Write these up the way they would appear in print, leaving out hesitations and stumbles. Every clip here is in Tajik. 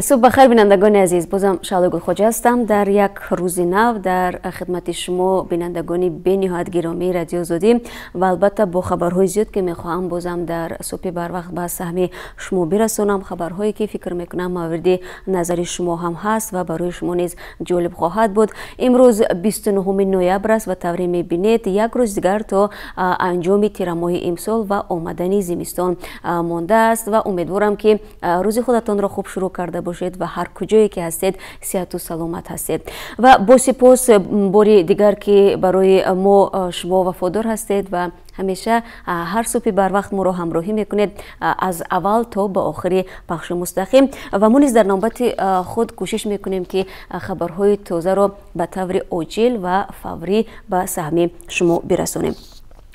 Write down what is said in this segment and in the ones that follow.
صبح بخیر بینندگان عزیز، بازم شالو گل خوجه هستم در یک روز نو در خدمت شما بینندگان بی‌نهایت گرامی رادیو آزادی و البته با خبرهای زیاد که میخواهم بازم در صبح بر وقت به سهم شما برسونم. خبرهایی که فکر میکنم مورد نظر شما هم هست و برای شما نیز جالب خواهد بود. امروز 29 نوامبر است و طوری میبینید یک روز دیگر تا انجام تیر ماه امسال و آمدن زمستان مانده است و امیدوارم که روز خودتان را خوب شروع کرده باشید و هر کجایی که هستید صحت و سلامت هستید و با سپاس باری دیگر که برای ما شما وفادار هستید و همیشه هر صبح بر وقت ما را همراهی میکنید از اول تا به آخر پخش مستقیم و ما نیز در نوبت خود کوشش میکنیم که خبرهای تازه را به طور عاجل و فوری به سهم شما برسانیم.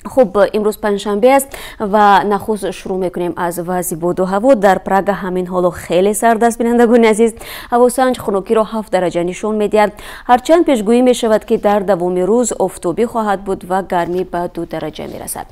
خب امروز پنجشنبه است و نخست شروع میکنیم از وضع باد و هوا. در پراگ همین حالا خیلی سرد است بینندگان عزیز. هواسنج خنکی را 7 درجه نشان میدهد، هرچند پیشگویی می شود که در دوام روز آفتابی خواهد بود و گرمی به 2 درجه میرسد.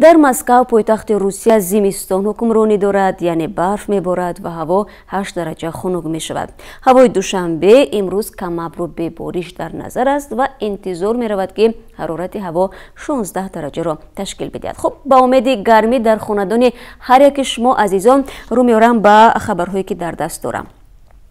در مسکو پایتخت روسیه زمستان حکمرانی دارد، یعنی برف میبارد و هوا 8 درجه خنک می شود. هوای دوشنبه امروز کم ابر به بارش در نظر است و انتظار می رود که حرارت هوا 16 درجه را تشکیل بدهد. خب با امید گرمی در خاندان هر یک شما عزیزان رو میارم به خبرهایی که در دست دارم.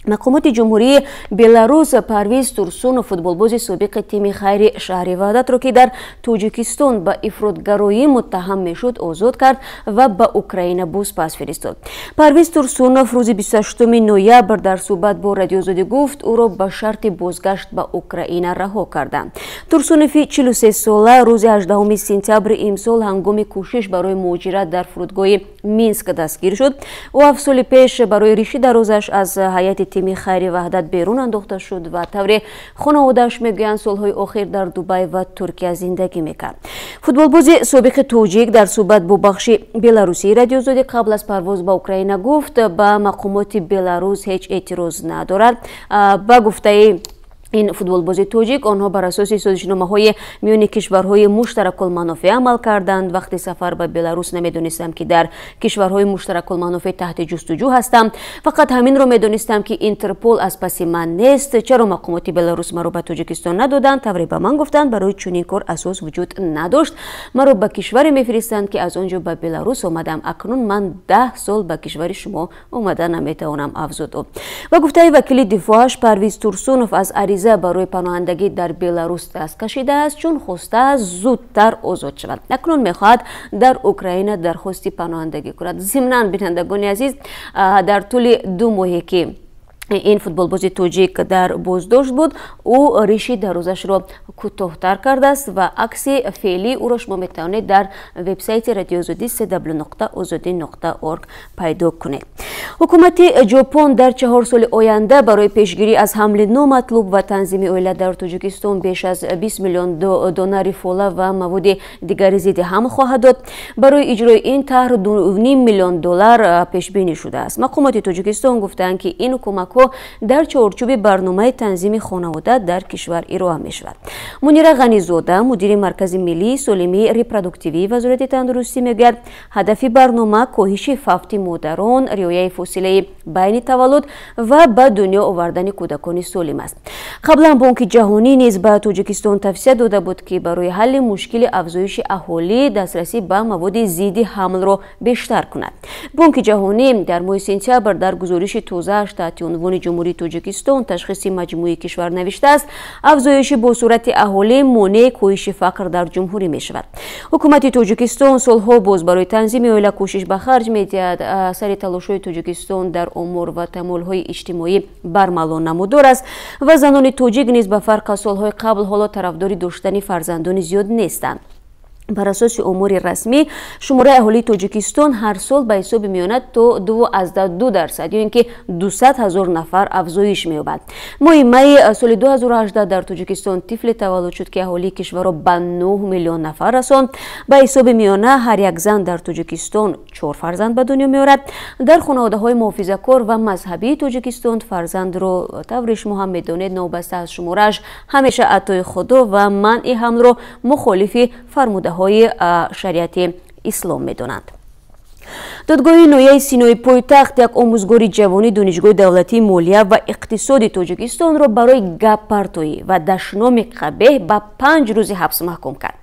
مقامات جمهوری بلاروس پرویز تورسون فوتبالباز سابق تیم خیر شهر وحدت را که در تاجیکستان به افراطگرایی متهم میشد آزاد کرد و به اوکراین باز پس فرستاد. پرویز تورسون روز 28 نوامبر در صحبت با رادیو آزادی گفت او را به شرط بازگشت به اوکراین رها کردند. تورسونوف 43 ساله روز 18 سپتامبر امسال هنگام کوشش برای مهاجرت در فرودگاه مینسک دستگیر شد. او 7 سال پیش برای ریشه درازش از هیئت تیم خیر وحدت بیرون انداخته شد و طور خانواده‌اش میگویند سالهای اخیر در دبی و ترکیه زندگی میکرد. فوتبالباز سابق تاجیک در صحبت با بخش بلاروسی رادیو آزادی قبل از پرواز به اوکراین گفت به مقامات بلاروس هیچ اعتراض ندارد. با گفته این فوتبالباز تاجیک آنها بر اساس سازشنامه‌های میان کشورهای مشترک المنافع عمل کردند. وقتی سفر به بلاروس نمیدونستم که در کشورهای مشترک المنافع تحت جستجو هستم، فقط همین رو میدونستم که اینترپول از پس من نیست. چرا مقامات بلاروس مرا به تاجیکستان ندادند؟ طوری به من گفتند برای چنین کار اساس وجود نداشت. مرا به کشوری میفرستند که از آنجا به بلاروس آمدم. اکنون من 10 سال به کشور شما اومده نمیتوانم افزود. و گفته وکیل دفاعش پرویز تورسونوف از برای پناهندگی در بلاروس دست کشیده است چون خواسته زودتر آزاد شود. اکنون میخواهد در اوکراین درخواست پناهندگی کند. ضمناً بینندگان عزیز در طول 2 ماهی که این فوتبالباز تاجیک در بازداشت بود، او ریشه درازش را کوتاه‌تر کرده است و عکس فعلی او را شما میتوانید در وبسایت رادیو آزادی www.azadi.org پیدا کنید. حکومت ژاپن در 4 سال آینده برای پیشگیری از حمل نامطلوب و تنظیم اویله در تاجیکستان بیش از 20 میلیون دلار فوله و مواد دیگری ضد حمل خواهد داد. برای اجرای این طرح 2.5 میلیون دلار پیش بینی شده است. مقامات تاجیکستان گفتند که این کمک در چارچوب برنامه تنظیم خانواده در کشور ارائه می شود. منیره غنیزاده مدیر مرکز ملی سالمی ریپرودوکتیوی وزارت تندرستی میگوید هدف برنامه کاهش فوت مادران، رعایت فاصله بین تولد و به دنیا آوردن کودکان سالم است. قبلا بانک جهانی نیز به تاجیکستان توصیه داده بود که برای حل مشکل افزایش اهالی دسترسی به مواد ضد حمل را بیشتر کند. بانک جهانی در ماه سپتامبر در گزارش تازه‌اش تحت عنوان جمهوری تاجیکستان تشخیص مجموعی کشور نوشته است افزایش با صورت اهالی مانع کاهش فقر در جمهوری می شود. حکومت تاجیکستان سالها باز برای تنظیم اویله کوشش به خرج می دهد. سر تلاش‌های تاجیکستان در امور و تمایل‌های اجتماعی برملا نمودار است و زنان تاجیک نیز به فرق از سالهای قبل حالا طرفدار داشتن فرزندان زیاد نیستند. بر اساس امور رسمی شماره اهالی تاجیکستان هر سال به حساب میآید تا 2.2% یا اینکه 200,000 نفر افزایش می‌یابد. ماه می سال 2018 در تاجیکستان طفل تولد شد که اهالی کشور را به 9 میلیون نفر رساند. به حساب میانه هر یک زن در تاجیکستان 4 فرزند به دنیا میآورد. در خانواده‌های محافظه‌کار و مذهبی تاجیکستان فرزند را طوری شما هم می‌دانید نوبسته از شمارش همیشه عطای خدا و منع حمل را مخالف فرموده های شریعت اسلام می‌دانند. додгоҳи ноҳияи Синои пойтахт як омӯзгори ҷавонӣ донишгоҳи давлатии молия ва иқтисоди Тоҷикистонро барои гапартоӣ ва дашноми қабеҳ ба 5 рӯзи ҳабс маҳкум кард.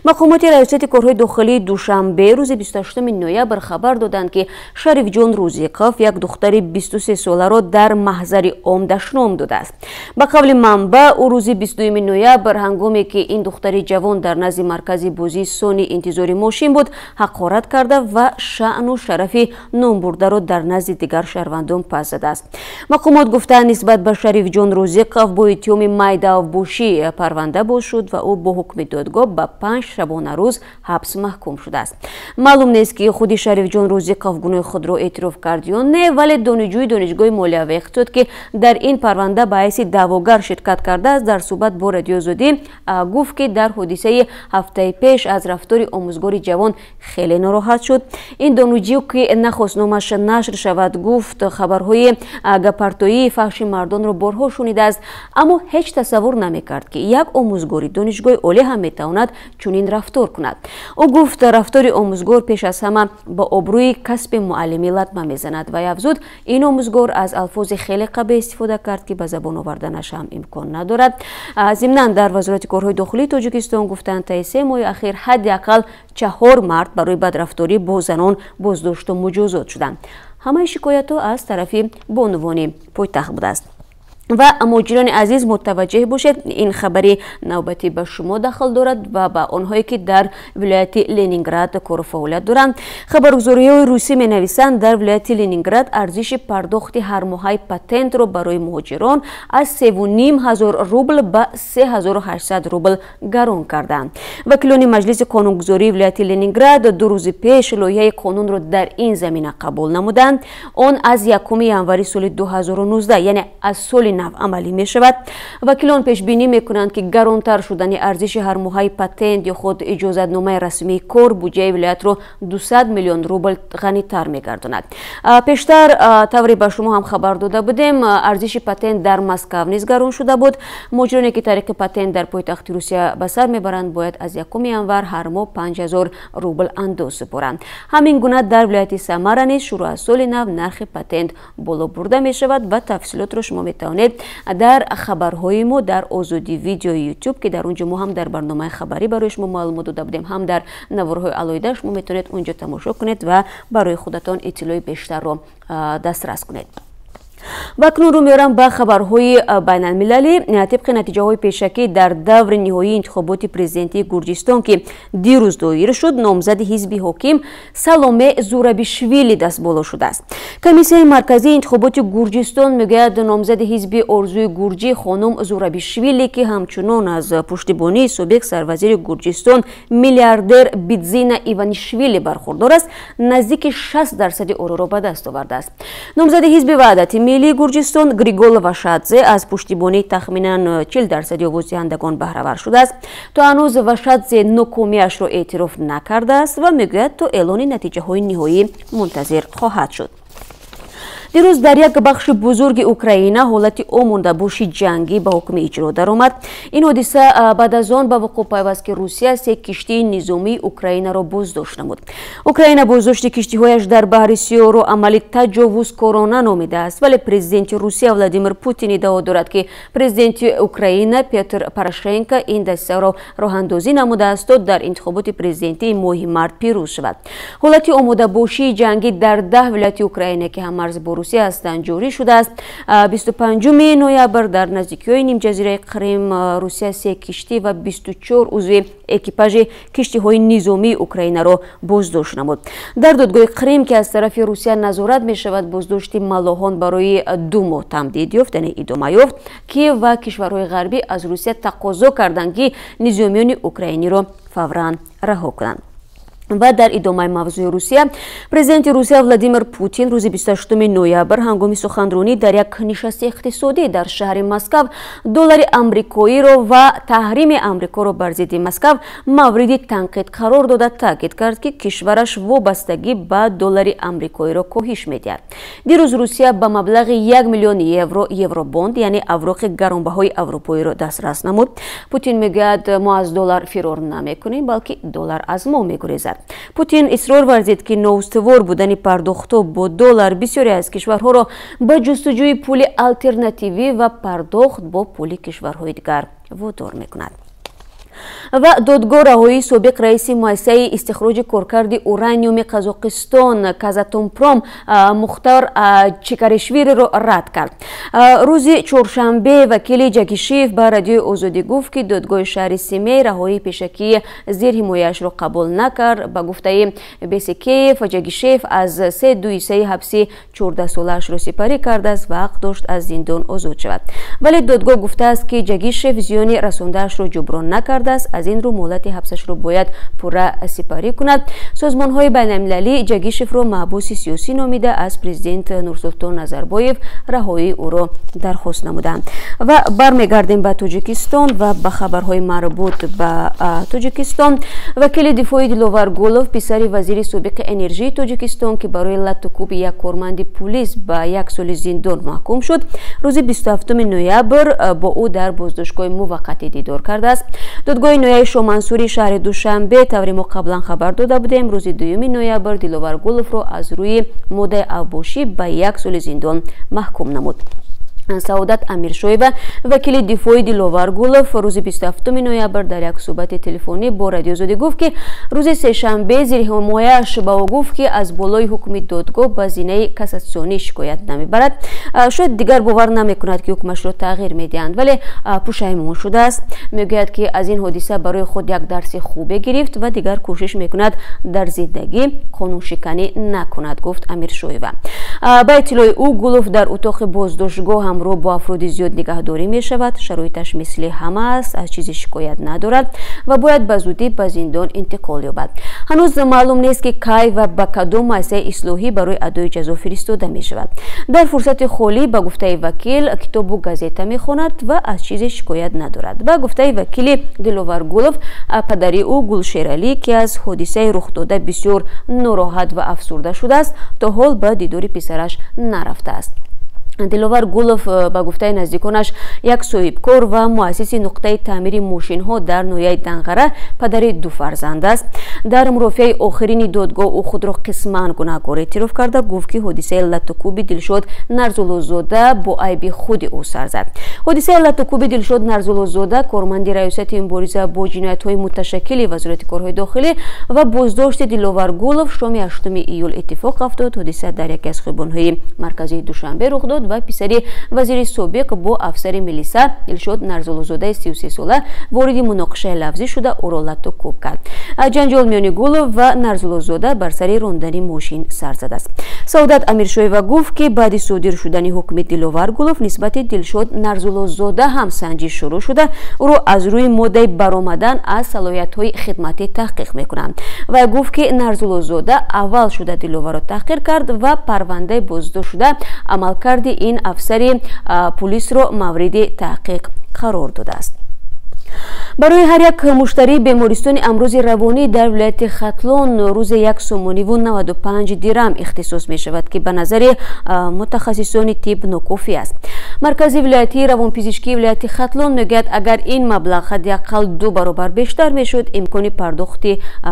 мақомоти раёсати корҳои дохилии душанбе рӯзи 28 ноябр хабар доданд ки Шарифҷон Рӯзиқов як духтари 23 соларо дар маҳзари ом дашном додааст. ба қавли манбаъ ӯ рӯзи 22 ноябр ҳангоме ки ин духтари ҷавон дар назди маркази бозии сони интизори мошин буд ҳақорат карда ва шаъну шарафи номбурдаро дар назди дигар шаҳрвандон пас задааст. мақомот гуфтаанд нисбат ба Шарифҷон Рӯзиқов бо иттиҳоми майдавбошӣ парванда боз шуд ва ӯ бо ҳукми додгоҳ ба 5 шабона рӯз ҳабс маҳкум шудааст. маълум нест ки худи Шарифҷон Рӯзиқов гуноҳи худро эътироф кард ё не, вале донишҷӯи донишгоҳи молия ва иқтисод ки дар ин парванда ба ҳайси даъвогар ширкат кардааст дар суҳбат бо радиозодӣ гуфт ки дар ҳодисаи ҳафтаи пеш аз рафтори омӯзгори ҷавон хеле нороҳат шуд. ин донуҷӯ ки нахост номаш нашр шавад гуфт хабарҳои гапартоии фаҳши мардонро борҳо шунидааст, аммо ҳеҷ тасаввур намекард ки як омӯзгори донишгоҳи олӣ ҳам метавонад чунин рафтор кунад. ӯ гуфт рафтори омӯзгор пеш аз ҳама ба обрӯи касби муаллимӣ латма мезанад ва афзуд ин омӯзгор аз алфози хеле қабеҳ истифода кард ки ба забон оварданаш ҳам имкон надорад. зимнан дар вазорати корҳои дохилии Тоҷикистон гуфтанд таи 3 моҳи ахир ҳадди ақал 4 мард барои бадрафторӣ бо занон боздошту муҷозот шуданд. ҳамаи шикоятҳо аз тарафи бонувони пойтахт будааст. ва муҷирони азиз мутаваҷҷеҳ бошед, ин хабари навбатӣ ба шумо дахл дорад ва ба онҳое ки дар вилояти Ленинград кору фаъолият доранд. хабаргузориҳои русӣ менависанд, дар вилояти Ленинград арзиши пардохти ҳармоҳаи патентро барои муҳоҷирон аз 3500 рубл ба 3800 рубл гарон карданд. вакилони маҷлиси қонунгузории вилояти Ленинград 2 рӯзи пеш лоиҳаи қонунро дар ин замина қабул намуданд. он аз 1 январи соли 2019, яъне аз соли нав амалӣ мешавад. вакилон пешбинӣ мекунанд ки гаронтар шудани арзиши ҳармоҳаи патент ё худ иҷозатномаи расмии кор буҷаи вилоятро 200 миллион рубл ғанитар мегардонад. пештар тавре ба шумо ҳам хабар дода будем, арзиши патент дар Москав низ гарон шуда буд. муҷироне ки тариқи патент дар пойтахти Русия ба сар мебаранд, бояд аз 1 январ ҳар моҳ 5000 рубл андоз супоранд. ҳамин гуна дар вилояти Самара низ шурӯъ аз соли нав нархи патент боло бурда мешавад ва тафсилотро шумо метавонед дар хабарҳои мо дар озоди видеои YouTube ки дар онҷо мо ҳам дар барномаи хабарӣ барои шумо маълумот дода будем, ҳам дар наворҳои алоҳида шумо метавонед онҷо тамошо кунед ва барои худатон иттилои бештарро дастрас кунед. ва акнун рӯ меорам ба хабарҳои байналмилалӣ. тибқи натиҷаҳои пешакӣ дар даври ниҳоии интихоботи президентии Гурҷистон ки дирӯз доир шуд, номзади ҳизби ҳоким Саломе Зурабишвили дастболо шудааст. комиссияи марказии интихоботи Гурҷистон мегӯяд номзади ҳизби Орзуи Гурҷӣ хонум Зурабишвили ки ҳамчунон аз пуштибонии собиқ сарвазири Гурҷистон миллиардер Бидзина Иванишвили бархурдор аст, наздики 60% ороро ба даст овардааст. номзади ҳизби ваҳдати миллии Гурҷистон Григол Вашадзе аз пуштибонии тахминан 40% овоздиҳандагон баҳравар шудааст. то ҳанӯз Вашадзе нокомиашро эътироф накардааст ва мегӯяд то эълони натиҷаҳои ниҳоӣ мунтазир хоҳад шуд. дирӯз дар як бахши бузурги Украина ҳолати омондабоши ҷангӣ ба ҳукми иҷро даромад. ин ҳодиса баъд аз он ба вуқӯъ пайваст ки Русия 3 киштии низомии Украинаро боздошт намуд. Украина боздошти киштиҳояш дар баҳри Сиёҳро амали таҷовузкорона номидааст, вале президенти Русия Владимир Путин иддао дорад ки президенти Украина Петр Порошенко ин дастаро роҳандозӣ намудааст то дар интихоботи президентии моҳи март пирӯз шавад. ҳолати омодабошии ҷангӣ дар 10 вилояти Украина ки ҳам марз бо Русия ҳастанд ҷорӣ шудааст. 25 ноябр дар наздикиҳои нимҷазираи Қрим Русия 3 киштӣ ва 24 узви экипажи киштиҳои низомии Украинаро боздошт намуд. дар додгоҳи Қрим ки аз тарафи Русия назорат мешавад, боздошти малоҳон барои 2 моҳ тамдид ёфт, яъне идома ёфт. Киев ва кишварҳои ғарбӣ аз Русия тақозо карданд ки низомиёни украиниро фавран раҳо кунанд. ва дар идомаи мавзӯи Русия, президенти Русия Владимир Путин рӯзи 28 ноябр ҳангоми суханронӣ дар як нишасти иқтисодӣ дар шаҳри Москав доллари амрикоиро ва таҳрими амрикоро бар зидди Москав мавриди танқид қарор дода таъкид кард ки кишвараш вобастагӣ ба доллари амрикоиро коҳиш медиҳад. дирӯз Русия ба маблағи 1 миллион евро евробонд, яъне авроқи гаронбаҳои аврупоиро дастрас намуд. Путин мегӯяд мо аз доллар фирор намекунем, балки доллар аз мо мегурезад. است. پوتین اصرار ورزید که نوستوار بودن پرداخت‌ها با دلار بسیاری از کشورها را به جستجوی پول آلترناتیوی و پرداخت با پول کشورهای دیگر وادار می‌کند. و دادگاه رهایی سابق رئیس مؤسسه استخراج کارکرد اورانیوم قزاقستان کازاتومپروم مختار چیکارشویلی را رد کرد. روز چهارشنبه وکیل جگیشیف به رادیو آزادی گفت که دادگاه شهر سیمی رهایی پیشکی زیر حمایتش را قبول نکرد. به گفته بیسکیف جگیشیف از 3 حبسی 14 سالش را سپری کرده است و حق داشت از زندان آزاد شود، ولی دادگاه گفته است که جگیشیف زیان رسانده‌اش را جبران نکرده است. از این رو مهلت حبسش را باید پوره سپری کند. سازمان‌های بین‌المللی جگیشیف را محبوس سیاسی نامیده از پرزیدنت نورسلطان نظربایف رهایی او را درخواست نمودند. و برمیگردیم به تاجیکستان و به خبرهای مربوط به تاجیکستان. وکیل دفاعی دلوار گولوف پسر وزیر سابق انرژی تاجیکستان که برای لط و کوب یک کارمند پلیس به 1 سال زندان محکوم شد، روز 27 نوامبر با او در بازداشتگاه موقتی دیدار کرده است. دادگاه نویای شومنسوری شهر دوشنبه طوری ما قبلا خبر داده بودیم روز 2 نوامبر دلوار گولوف را از روی ماده اوباشی به 1 سال زندان محکوم نمود. سعادت امیرشویبه وکیل دفاعی دلوار گولوف روز 27 نوامبر در یک صحبت تلفنی با رادیو آزادی گفت که روز سه‌شنبه زیر حمایتش به او گفت که از بالای حکم دادگاه به زینه کاساسیونی شکایت نمیبرد. شاید دیگر باور نمیکند که حکمش را تغییر میدهند، ولی پشیمان شده است. میگوید که از این حادثه برای خود یک درس خوب گرفت و دیگر کوشش میکند در زندگی قانون شکنی نکند، گفت امیرشویبه. با اطلاع او گولوف در اتاق بازداشتگاه هم رو با افراد زیاد نگهداری می شود. شرایطش مثل همه است، از چیزی شکایت ندارد و باید به زودی به زندان انتقال یابد. هنوز معلوم نیست که کی و به کدام مؤسسه اصلاحی برای ادای جزا فرستاده می شود. در فرصت خالی به گفته وکیل کتاب و گازیته می خواند و از چیزی شکایت ندارد. به گفته وکیل دلوار گولوف پدری او گلشیرالی که از حادثه رخ داده بسیار ناراحت و افسرده شده است، تا حال به دیدار پسرش نرفته است. دلوار گولوف با گفته نزدیکانش یک صاحبکار و مؤسس نقطه تعمیر ماشین ها در نویای دنغره پدر 2 فرزند است. در مرافعه آخرین دادگاه او خود را قسما گناهکار اعتراف کرده. گفت که حادثه لط و کوب دلشاد نرزالوزاده با عیب خود او سر زد. حادثه لط و کوب دلشاد نرزالوزاده کارمند ریاست مبارزه با جنایت‌های متشکل وزارت کارهای داخلی و بازداشت دلوار گولوف شام 8 ایول اتفاق افتاد. حادثه در یکی از خیابان‌های مرکزی دوشنبه رخ داد و پسری وزیر سابق با افسر ملیسا دلشاد نرزالوزاده 33 ساله وارد مناقشه لفظی شده او را لط و کوب کرد. جنجال میان گولوف و نرزالوزاده بر سر راندن ماشین سر زده است. سعادت امیرشویبه گفت که بعد صادر شدن حکم دلوار گولوف نسبت دلشاد نرزالوزاده هم سنجش شروع شده. او را از روی ماده برآمدن از صلاحیت‌های خدمتی تحقیق می‌کنند و گفت که نرزالوزاده اول شده دلوار را تحقیر کرد و پرونده بازداشت شده عملکرد این افسر پلیس را مورد تحقیق قرار داده است. برای هر یک مشتری بیمارستان امراض روانی در ولایت ختلان روز 1.95 درم اختصاص می شود که به نظر متخصصان طب ناکافی است. مرکز ولایتی روانپزشکی ولایت ختلان میگوید اگر این مبلغ حداقل 2 برابر بیشتر میشد امکان پرداخت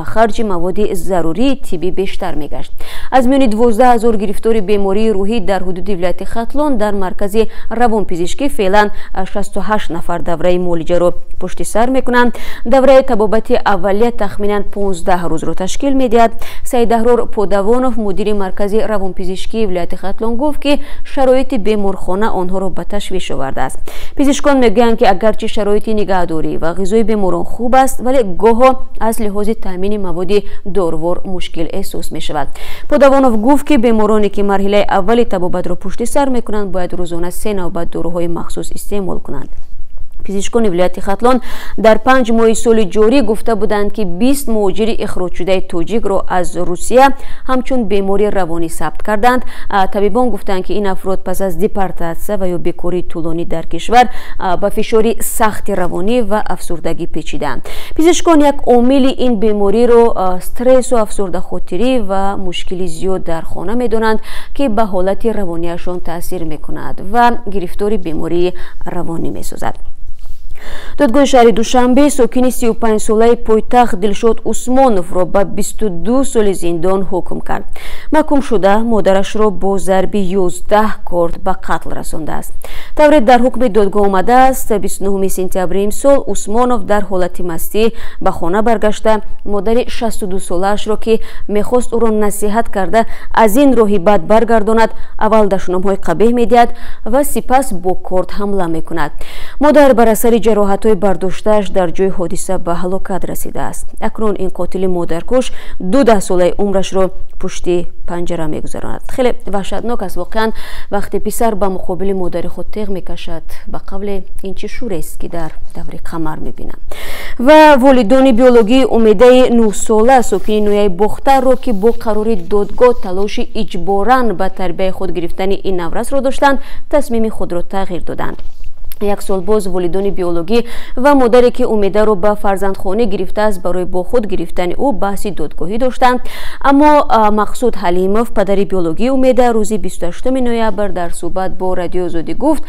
خرج مواد ضروری طبی بیشتر میگشت. از میان 12,000 گرفتار بیماری روحی در حدود ولایت ختلان در مرکز روانپزشکی فعلا 68 نفر دوره معالجه را پشت سر میکنند. دوره طبابت اولیه تخمینا 15 روز را تشکیل میدهد. سید احرار پودوانوف مدیر مرکز روانپزشکی ولایت ختلان گفت که شرایط بیمارخانه آنها را به تشویش آورده است. پزشکان میگویند که اگرچه شرایط نگهداری و غذای بیماران خوب است ولی گاهی از لحاظ تامین مواد داروار مشکل احساس می شود. پودوانوف گفت که بیمارانی که مرحله اول طبابت را پشت سر میکنند باید روزانه 3 نوبت داروهای مخصوص استعمال کنند. پزشکان ولایت ختلان در 5 ماه سال جاری گفته بودند که 20 مهاجر اخراج شده تاجیک را از روسیه همچون بیماری روانی ثبت کردند. طبیبان گفتند که این افراد پس از دیپورتاسیون و یا بیکاری طولانی در کشور با فشار سخت روانی و افسردگی پیچیدند. پزشکان یک عامل این بیماری را استرس و افسرده خاطری و مشکلی زیاد در خانه میدانند که به حالت روانیشان تاثیر میکند و گرفتار بیماری روانی میسازد. دادگاه شهر دوشنبه ساکن 35 ساله پایتخت دلشاد عثمانوفро به 22 سال زندان حکم کرد. محکوم شده مادرش را با ضرب 11 کارد به قتل رسانده است. تورید در حکم دادگاه آمده است. 29 سپتامبر امسال عثمانوف در حالت مستی به خانه برگشته مادر 62 سالش را که میخواست او را نصیحت کرده از این راهی بد برگرداند اول دشنام‌های قبیح میدهد و سپس با کارد حمله میکند. مادر بر اثر جراحت‌های برداشته‌اش در جای حادثه به هلاکت رسیده است. اکنون این قاتل مادرکش 12 ساله عمرش را پشت پنجره میگذراند. خیلی وحشتناک است واقعا وقتی پسر به مقابل مادر خود تیغ میکشد. به قبل این چه شوری است که در دور قمر میبینم. و والدان بیولوژی امیده 9 ساله ساکن نویای بختر را که با قرار دادگاه تلاش اجباراً به تربیت خود گرفتن این نورس را داشتند تصمیم خود را تغییر دادند. یک سال باز والدان بیولوژی و مادری که امیده رو به فرزندخانه گرفته است برای با خود گرفتن او بحث دادگاهی داشتند. اما مقصود حلیموف پدر بیولوژی امیده روزی 28 نوامبر در صحبت با رادیو آزادی گفت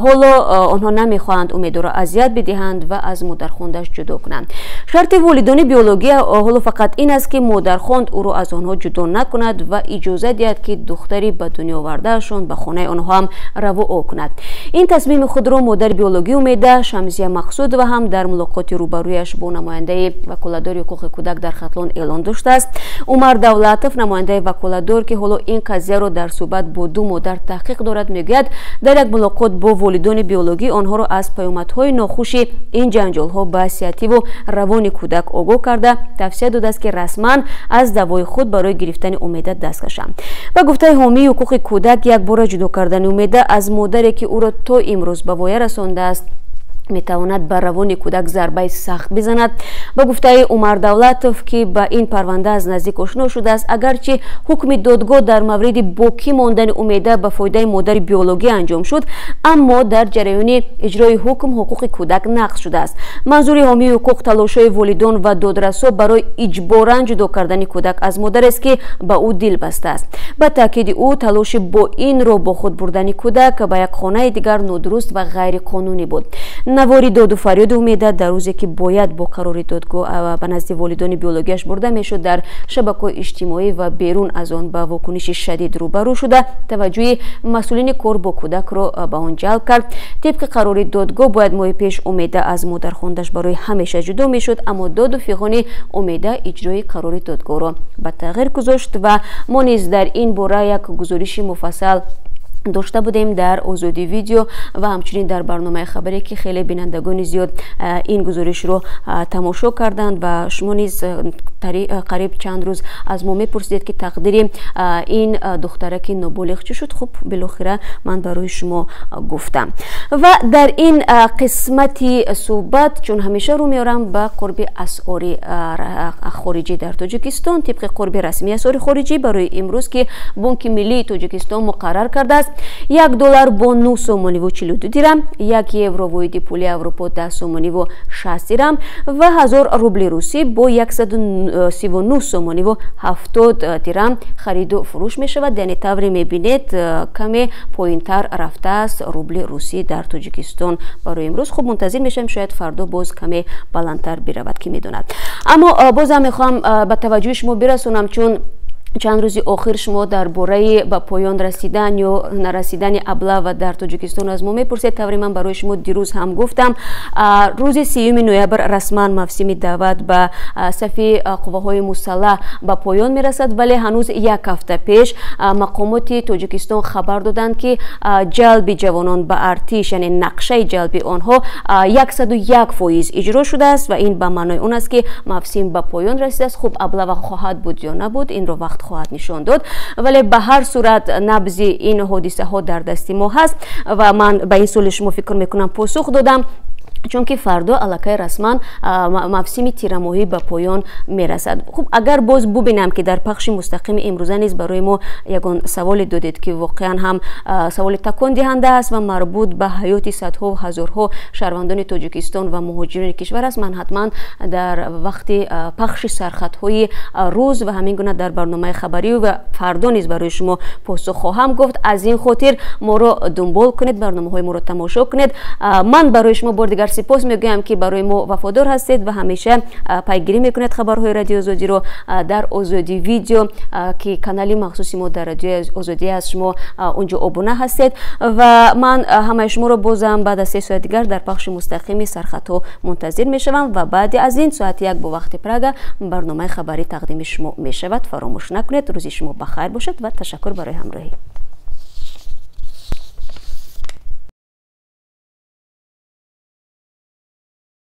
حالا آنها نمیخواهند امیده را اذیت بدهند و از مادرخواندش جدا کنند. شرط والدان بیولوژی حالا فقط این است که مادرخواند او را از آنها جدا نکند و اجازه دهد که دختری به دنیا آوردهشان به خانه آنها هم روا کند. این تصمیم خود مادر بیولوژی امیده شمزیه مقصود و هم در ملاقات روبرویش با نماینده وکالتدار حقوق کودک در خطلان اعلان داشته است. عمر دولتوف نماینده وکالتدار که حالا این قضیه را در صحبت با دو مادر تحقیق دارد میگوید در یک ملاقات با والدان بیولوژی آنها را از پیامدهای ناخوش این جنجال‌ها به صحتی و روان کودک آگاه کرده توصیه داده است که رسما از دوای خود برای گرفتن امیده دست کشند. به گفته حامی حقوق کودک یک بار جدا کردن امیده از مادری که او را تا امروز به وای رسانده است میتواند بر روان کودک ضربه سخت بزند. با گفته عمر دولتوف که به این پرونده از نزدیک آشنا شده است اگرچه حکم دادگاه در مورد باقی ماندن امیده به فایده مادر بیولوژی انجام شد اما در جریان اجرای حکم حقوق کودک نقض شده است. منظور حامی حقوق تلاش‌های والدان و دادرسا برای اجباراً جدا کردن کودک از مادر است که به او دل بسته است. به تاکید او تلاش با این را با خود بردن کودک به یک خانه دیگر نادرست و غیر قانونی بود. نواری داد و فریاد امیده در روزی که باید با قرار دادگاه به نزد والدان بیولوژیش برده میشد در شبکه‌های اجتماعی و بیرون از آن به واکنش شدید روبرو شده توجه مسئولین کار با کودک را به آن جلب کرد. طبق قرار دادگاه باید ماه پیش امیده از مادرخواندش برای همیشه جدا میشد اما داد و فیقان امیده اجرای قرار دادگاه را به تغییر گذاشت و ما نیز در این باره یک گزارش مفصل داشته بودیم در آزادی ویدیو و همچنین در برنامه خبری که خیلی بینندگان زیاد این گزارش رو تماشا کردند و شما نیز قریب چند روز از ما میپرسید که تقدیر این دخترک نابالغ چی شد. خب بالاخره من برای شما گفتم و در این قسمتی صحبت چون همیشه رو میارم به قرب اسعار خارجی در تاجیکستان طبق قرب رسمی اسعار خارجی برای امروز که بانک ملی تاجیکستان مقرر کرده است $1 با 9 سومانی و 42 درم، 1 یورو واحد پول اروپا 10 سومانی و 60 درم و 1000 روبل روسی با 139 سومانی و 70 درم خرید و فروش می شود. یعنی طوری می بینید کمی پایینتر رفته است روبل روسی در تاجیکستان برای امروز. خب منتظر میشم شاید فردا باز کمی بلندتر برود که میدوند. اما بازم میخوام به توجه شما برسونم چون چند روزی آخر شما درباره به پایان رسیدن یا نرسیدن ابله در تاجیکستان از ما میپرسید. طوری من برای شما دیروز هم گفتم روز 3 نوامبر رسما موسم دعوت به صف قواهای مسلح به پایان میرسد ولی هنوز یک هفته پیش مقامات تاجیکستان خبر دادند که جلب جوانان به ارتش یعنی نقشه جلب آنها 101% اجرا شده است و این به معنای اون است که موسم به پایان رسیده است. خب ابله خواهد بود یا نبود این رو وقت خواهد نشان داد ولی به هر صورت نبض این حادثه ها در دست ما هست و من به این سوال شما فکر میکنم پاسخ دادم چون که فردا الکی رسما موسم تیرماهی به پایان میرسد. خب اگر باز ببینم که در پخش مستقیم امروزه نیز برای ما یگان سوال دادید که واقعا هم سوال تکان دهنده است و مربوط به حیات صدها و هزارها شهروندان تاجیکستان و مهاجرین کشور است. من حتما در وقت پخش سرخطهای روز و همین گونه در برنامه خبری و فردا نیز برای شما پاسخ خواهم گفت. از این خاطر ما را دنبال کنید، برنامه‌های ما را تماشا کنید. من برای شما بار دیگر سپاس میگویم که برای ما وفادار هستید و همیشه پیگیری میکنید خبرهای رادیو آزادی رو در آزادی ویدیو که کانال مخصوصی ما در رادیو آزادی است. شما اونجا ابونه هستید و من همه شما رو بازم بعد از 3 ساعت دیگر در پخش مستقیم سرخطا منتظر میشوم و بعد از این ساعت 1 با وقت پراگ برنامه خبری تقدیم شما میشود. فراموش نکنید. روزی شما بخیر باشد و تشکر برای همراهی.